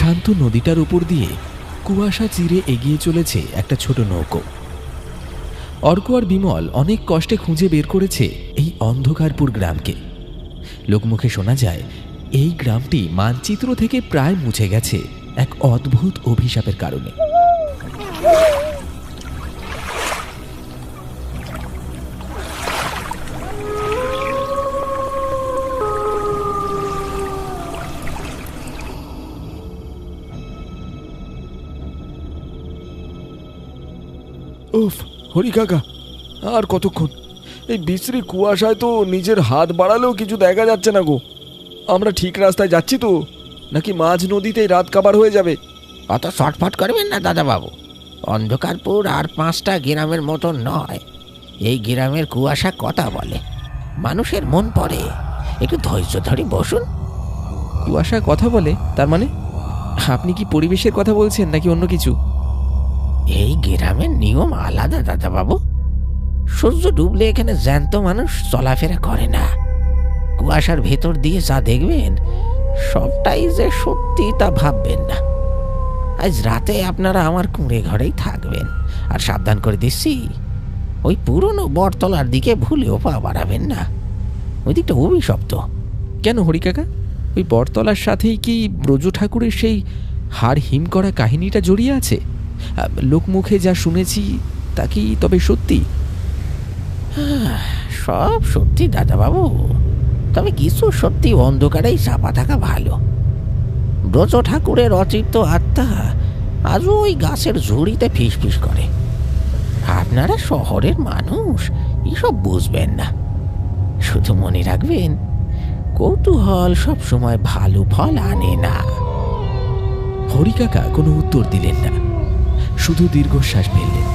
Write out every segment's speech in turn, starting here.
শান্ত নদীটার উপর দিয়ে কুয়াশা চিরে এগিয়ে চলেছে একটা ছোট নৌকো। অর্ক আর বিমল অনেক কষ্টে খুঁজে বের করেছে এই অন্ধকারপুর গ্রামকে। লোকমুখে শোনা যায় এই গ্রামটি মানচিত্র থেকে প্রায় মুছে গেছে এক অদ্ভুত অভিশাপের কারণে। উফ, হরি কাকা, আর কতক্ষণ? এই বিশ্রী কুয়াশায় তো নিজের হাত বাড়ালেও কিছু দেখা যাচ্ছে না গো। আমরা ঠিক রাস্তায় যাচ্ছি তো, নাকি মাঝ নদীতেই রাত কাবার হয়ে যাবে? অত শটফট করবেন না দাদাবাবু। অন্ধকারপুর আর 5টা গ্রামের মতো নয়। এই গ্রামের কুয়াশা কথা বলে, মানুষের মন পড়ে। একটু ধৈর্য ধরে বসুন। কুয়াশা কথা বলে? তার মানে আপনি কি পরিবেশের কথা বলছেন নাকি অন্য কিছু? এই গ্রামের নিয়ম আলাদা দাদাবাবু। সূর্য ডুবলে এখানে জ্যান্ত মানুষ চলাফেরা করে না। কুয়াশার ভেতর দিয়ে যা দেখবেন সবটাই যে সত্যি তা ভাববেন না। আজ রাতে আপনারা আমার কুঁড়ে ঘরেই থাকবেন। আর সাবধান করে দিচ্ছি, ওই পুরনো বটতলার দিকে ভুলেও পা বাড়াবেন না। ওই দিকটা অভিশপ্ত। কেন হরি কাকা, ওই বটতলার সাথেই কি ব্রজ ঠাকুরের সেই হাড় হিম করা কাহিনীটা জড়িয়ে আছে? লোকমুখে যা শুনেছি তা কি তবে সত্যি? সব সত্যি দাদাবাবু, তবে কিছু সত্যি অন্ধকারেই চাপা থাকা ভালো। ব্রজ ঠাকুরের অতৃপ্ত আত্মা আজও ওই গাছের ঝুড়িতে ফিসফিস করে। আপনারা শহরের মানুষ, এসব বুঝবেন না। শুধু মনে রাখবেন, কৌতূহল সব সময় ভালো ফল আনে না। হরি কাকা কোনো উত্তর দিলেন না, শুধু দীর্ঘশ্বাস ফেললেন।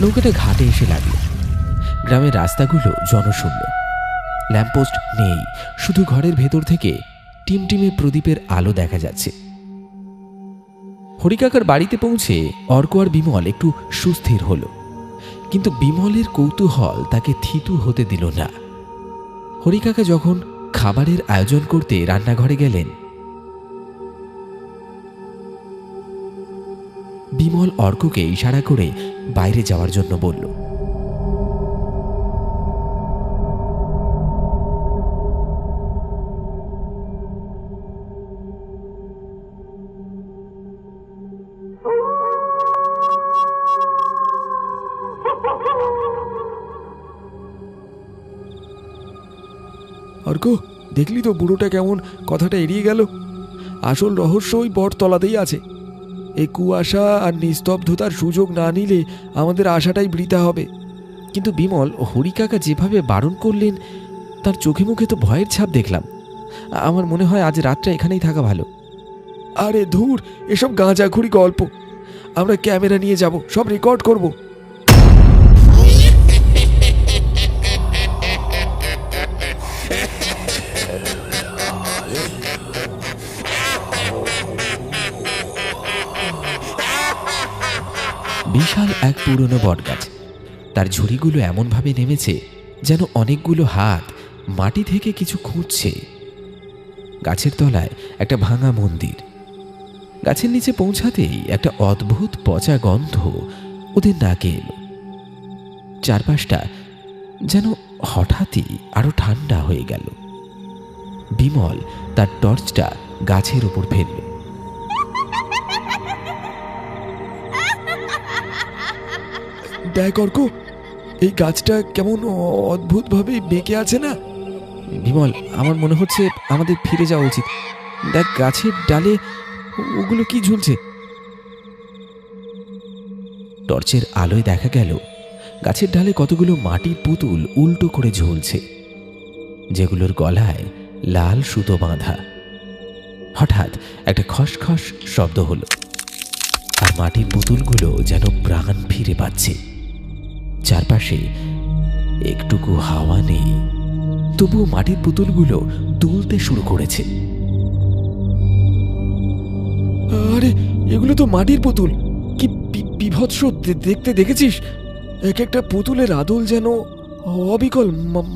নৌকাটা ঘাটে এসে লাগলো। গ্রামের রাস্তাগুলো জনশূন্য, ল্যাম্পপোস্ট নেই, শুধু ঘরের ভেতর থেকে টিমটিমে প্রদীপের আলো দেখা যাচ্ছে। হরিকাকার বাড়িতে পৌঁছে অর্ক আর বিমল একটু সুস্থির হলো, কিন্তু বিমলের কৌতূহল তাকে থিতু হতে দিল না। হরিকাকা যখন খাবারের আয়োজন করতে রান্নাঘরে গেলেন, বিমল অর্ককে ইশারা করে বাইরে যাওয়ার জন্য বলল। অর্ক, দেখলি তো বুড়োটা কেমন কথাটা এড়িয়ে গেল? আসল রহস্য ওই বটতলাতেই আছে। এই কুয়াশা আর নিস্তব্ধতার সুযোগ না নিলে আমাদের আশাটাই বৃথা হবে। কিন্তু বিমল হরিকাকা যেভাবে বারণ করলেন, তার চোখে মুখে তো ভয়ের ছাপ দেখলাম। আমার মনে হয় আজ রাতটা এখানেই থাকা ভালো। আরে ধুর, এসব গাঁজাখুরি গল্প। আমরা ক্যামেরা নিয়ে যাব, সব রেকর্ড করব। বিশাল এক পুরনো বটগাছ, তার ঝুড়িগুলো এমনভাবে নেমেছে যেন অনেকগুলো হাত মাটি থেকে কিছু খুঁজছে। গাছের তলায় একটা ভাঙা মন্দির। গাছের নিচে পৌঁছাতেই একটা অদ্ভুত পচা গন্ধ ওদের নাকে এলো। চারপাশটা যেন হঠাৎই আরো ঠান্ডা হয়ে গেল। বিমল তার টর্চটা গাছের উপর ফেলল। দেখ অর্ক, এই গাছটা কেমন অদ্ভুতভাবে বেঁকে আছে না? বিমল, আমার মনে হচ্ছে আমাদের ফিরে যাওয়া উচিত। দেখ, গাছের ডালে ওগুলো কি ঝুলছে। টর্চের আলোয় দেখা গেল গাছের ডালে কতগুলো মাটির পুতুল উল্টো করে ঝুলছে, যেগুলোর গলায় লাল সুতো বাঁধা। হঠাৎ একটা খসখস শব্দ হলো, আর মাটির পুতুলগুলো যেন প্রাণ ফিরে পাচ্ছে। চারপাশে একটুকু হাওয়া নেই, তবুও মাটির পুতুলগুলো দুলতে শুরু করেছে। আরে, এগুলো তো মাটির পুতুল। কি বিভৎস দেখতে, দেখেছিস? এক একটা পুতুলের আদল যেন অবিকল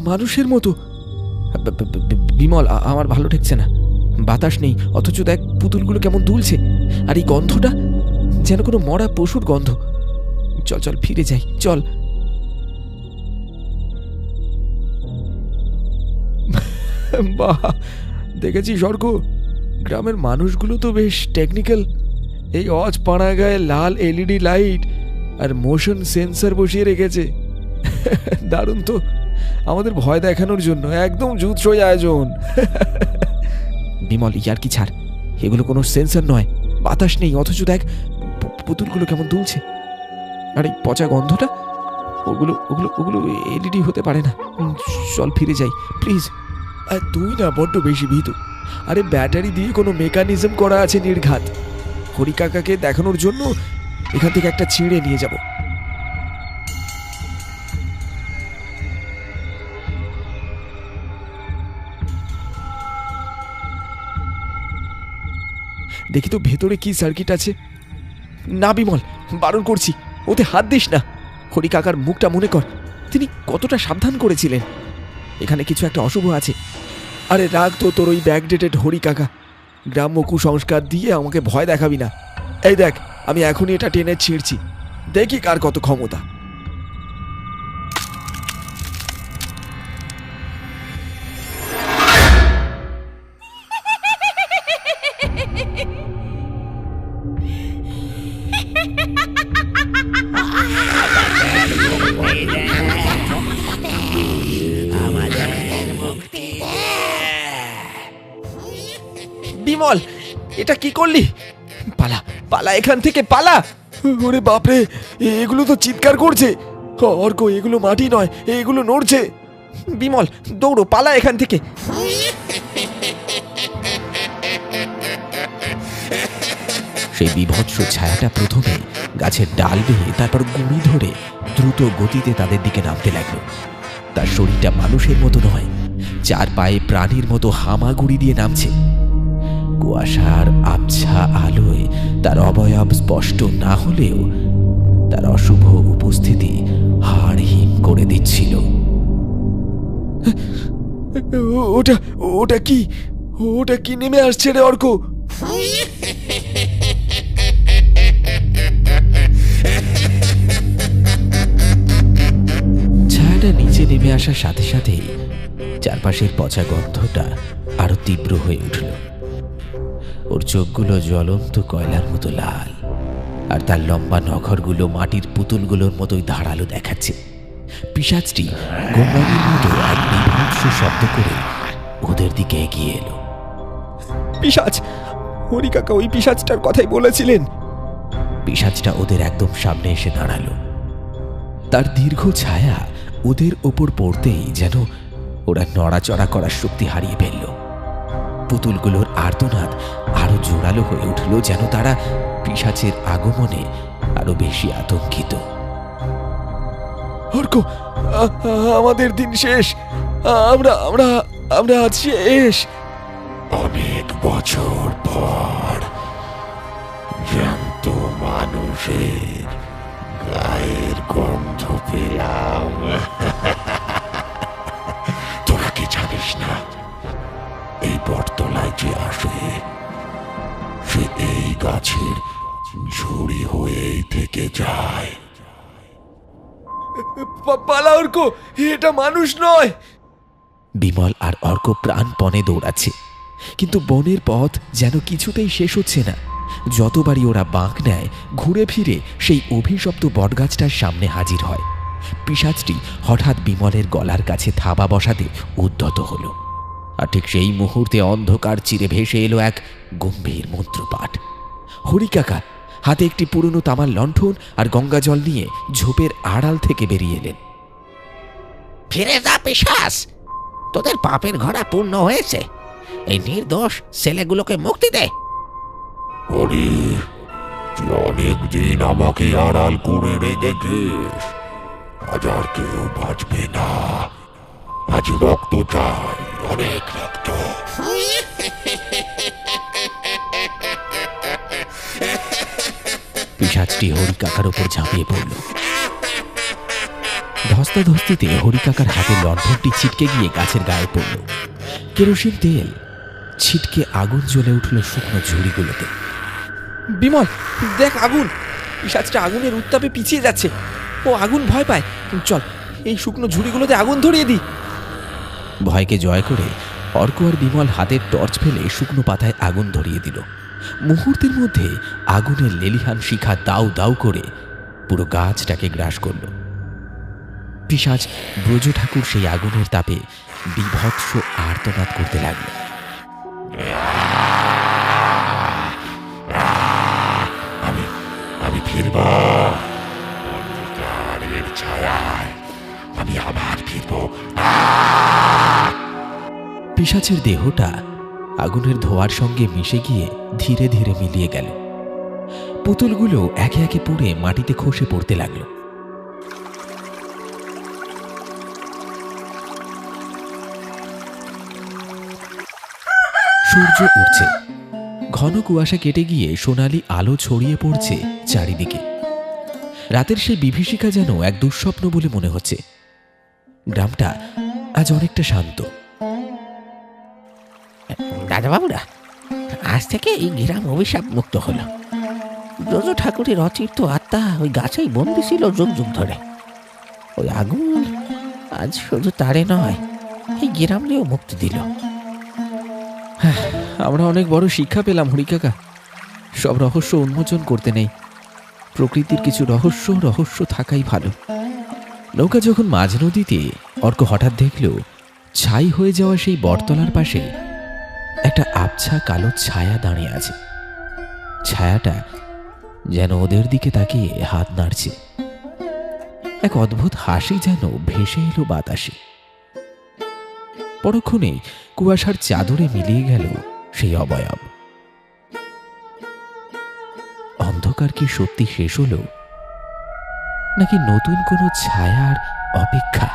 মানুষের মতো। বিমল, আমার ভালো ঠেকছে না। বাতাস নেই, অথচ দেখ পুতুলগুলো কেমন দুলছে। আর এই গন্ধটা যেন কোনো মরা পশুর গন্ধ। চল চল, ফিরে যাই, চল। বাহ, দেখেছিস অর্ক, গ্রামের মানুষগুলো তো বেশ টেকনিক্যাল। এই অজ পাড়া গায়ে লাল এলইডি লাইট আর মোশন সেন্সর বসিয়ে রেখেছে। দারুণ তো, আমাদের ভয় দেখানোর জন্য একদম জুতসই আয়োজন। বিমল, ইয়ার কি ছাড়, এগুলো কোনো সেন্সর নয়। বাতাস নেই, অথচ দেখ পুতুলগুলো কেমন দুলছে। আর এই পচা গন্ধটা, ওগুলো ওগুলো ওগুলো এলইডি হতে পারে না। চল ফিরে যাই প্লিজ। আর তুই না বড্ড বেশি ভীতু। আরে ব্যাটারি দিয়ে কোনো মেকানিজম করা আছে নির্ঘাত। হরি কাকাকে দেখানোর জন্য এখান থেকে একটা ছিঁড়ে নিয়ে যাব। দেখি তো ভেতরে কি সার্কিট আছে। না বিমল, বারণ করছি, ওতে হাত দিস না। হরি কাকার মুখটা মনে কর, তিনি কতটা সাবধান করেছিলেন। এখানে কিছু একটা অশুভ আছে। আরে রাগ তো তোর ওই ব্যাকডেটেড হরি কাকা। গ্রাম্য কুসংস্কার দিয়ে আমাকে ভয় দেখাবি না। এই দেখ, আমি এখনই এটা টেনে ছিঁড়ছি, দেখি কার কত ক্ষমতা। বিমল, এটা কি করলি? পালা পালা, এখান থেকে পালা। ওরে বাপরে, এগুলো তো চিৎকার করছে। অর্ক, এগুলো মাটি নয়, এগুলো নড়ছে। বিমল, দৌড়ো, পালা এখান থেকে। সেই বিভৎস ছায়াটা প্রথমে গাছের ডাল বেয়ে, তারপর গুঁড়ি ধরে দ্রুত গতিতে তাদের দিকে নামতে লাগলো। তার শরীরটা মানুষের মতো নয়, চার পায়ে প্রাণীর মতো হামাগুড়ি দিয়ে নামছে। কুয়াশার আবছা আলোয় তার অবয়ব স্পষ্ট না হলেও তার অশুভ উপস্থিতি হাড় হিম করে দিচ্ছিল। ওটা ওটা কি ওটা কি নেমে আসছে রে অর্ক? ছায়াটা নিচে নেমে আসার সাথে সাথেই চারপাশের পচা গন্ধটা আরো তীব্র হয়ে উঠল। ওর চোখগুলো জ্বলন্ত কয়লার মতো লাল, আর তার লম্বা নখরগুলো মাটির পুতুলগুলোর মতোই ধারালো দেখাচ্ছে। পিশাচটি গোঙানির মতো এক বিভৎস শব্দ করে ওদের দিকে এগিয়ে এলো। পিশাচ! হরি কাকা ওই পিশাচটার কথাই বলেছিলেন। পিশাচটা ওদের একদম সামনে এসে দাঁড়ালো। তার দীর্ঘ ছায়া ওদের ওপর পড়তেই যেন ওরা নড়াচড়া করার শক্তি হারিয়ে ফেলল। পুতুলগুলোর আর্তনাদ আরো জোরালো হয়ে উঠল, যেন তারা পিশাচের আগমনে আরো বেশি আতঙ্কিত। অর্ক, আমাদের দিন শেষ। আমরা আমরা আমরা আজ শেষ। অনেক বছর পর জ্যান্ত মানুষের গায়ের গন্ধ পেলাম। তোরা কি জানিস না, এই বটতলায় যে আসে সে এই গাছের ঝুড়ি হয়েই থেকে যায়। পালা অর্ক, এটা মানুষ নয়। বিমল আর অর্ক প্রাণপণে দৌড়াচ্ছে, কিন্তু বনের পথ যেন কিছুতেই শেষ হচ্ছে না। যতবারই ওরা বাঁক নেয়, ঘুরে ফিরে সেই অভিশপ্ত বটগাছটার সামনে হাজির হয়। পিশাচটি হঠাৎ বিমলের গলার কাছে থাবা বসাতে উদ্যত হলো, আর ঠিক সেই মুহূর্তে অন্ধকার চিরে ভেসে এলো এক গম্ভীর মন্ত্রপাঠ। হরি কাকা হাতে একটি পুরনো তামার লণ্ঠন আর গঙ্গা জল নিয়ে ঝোপের আড়াল থেকে বেরিয়ে এলেন। ফিরে যা পিশাচ, তোদের পাপের ঘোড়া পূর্ণ হয়েছে। এই নির্দোষ ছেলেগুলোকে মুক্তি দে। হরি, তুই অনেকদিন আমাকে আড়াল করে রেখেছিস। আজ আর কেউ বাঁচবে না। আজ রক্ত চাই, অনেক রক্ত। পিশাচটি হরি কাকার উপর ঝাঁপিয়ে পড়ল। ধস্তাধস্তিতে হরিকাকার হাতে লণ্ঠনটি ছিটকে গিয়ে গাছের গায়ে পড়ল। কেরোসিন তেল ছিটকে আগুন জ্বলে উঠল শুকনো ঝুড়িগুলোতে। বিমল, দেখ আগুন! পিশাচটা আগুনের উত্তাপে পিছিয়ে যাচ্ছে। ও আগুন ভয় পায়। চল, এই শুকনো ঝুড়িগুলোতে আগুন ধরিয়ে দিই। ভয়কে জয় করে অর্ক আর বিমল হাতের টর্চ ফেলে শুকনো পাতায় আগুন ধরিয়ে দিল। মুহূর্তের মধ্যে আগুনের লেলিহান শিখা দাউ দাউ করে পুরো গাছটাকে গ্রাস করল। পিশাচ ব্রজ ঠাকুর সেই আগুনের তাপে বিভৎস আর্তনাদ করতে লাগল। আমি ফিরব, অন্ধকারের ছায়ায় আমি আবার ফিরব। পিশাচের দেহটা আগুনের ধোঁয়ার সঙ্গে মিশে গিয়ে ধীরে ধীরে মিলিয়ে গেল। পুতুলগুলো একে একে পুড়ে মাটিতে খসে পড়তে লাগলো। সূর্য উঠছে। ঘন কুয়াশা কেটে গিয়ে সোনালি আলো ছড়িয়ে পড়ছে চারিদিকে। রাতের সেই বিভীষিকা যেন এক দুঃস্বপ্ন বলে মনে হচ্ছে। গ্রামটা আজ অনেকটা শান্ত। দাদাবাবুরা, আজ থেকে এই গ্রাম অভিশাপ মুক্ত হলো। ব্রজ ঠাকুরের অতীর্থ আত্মা ওই গাছেই বন্দি ছিল যুগ যুগ ধরে। ওই আগুন আজ শুধু তারে নয়, এই গ্রামকেও মুক্তি দিল। আমরা অনেক বড় শিক্ষা পেলাম হরিকাকা। সব রহস্য উন্মোচন করতে নেই। প্রকৃতির কিছু রহস্য থাকাই ভালো। নৌকা যখন মাঝ নদীতে, অর্ক হঠাৎ দেখল ছাই হয়ে যাওয়া সেই বটতলার পাশে একটা আবছা কালো ছায়া দাঁড়িয়ে আছে। ছায়াটা যেন ওদের দিকে তাকিয়ে হাত নাড়ছে। এক অদ্ভুত হাসি যেন ভেসে এলো বাতাসে। পরক্ষণেই কুয়াশার চাদরে মিলিয়ে গেল সেই অবয়ব। অন্ধকার কি সত্যি শেষ হলো, নাকি নতুন কোনো ছায়ার অপেক্ষা?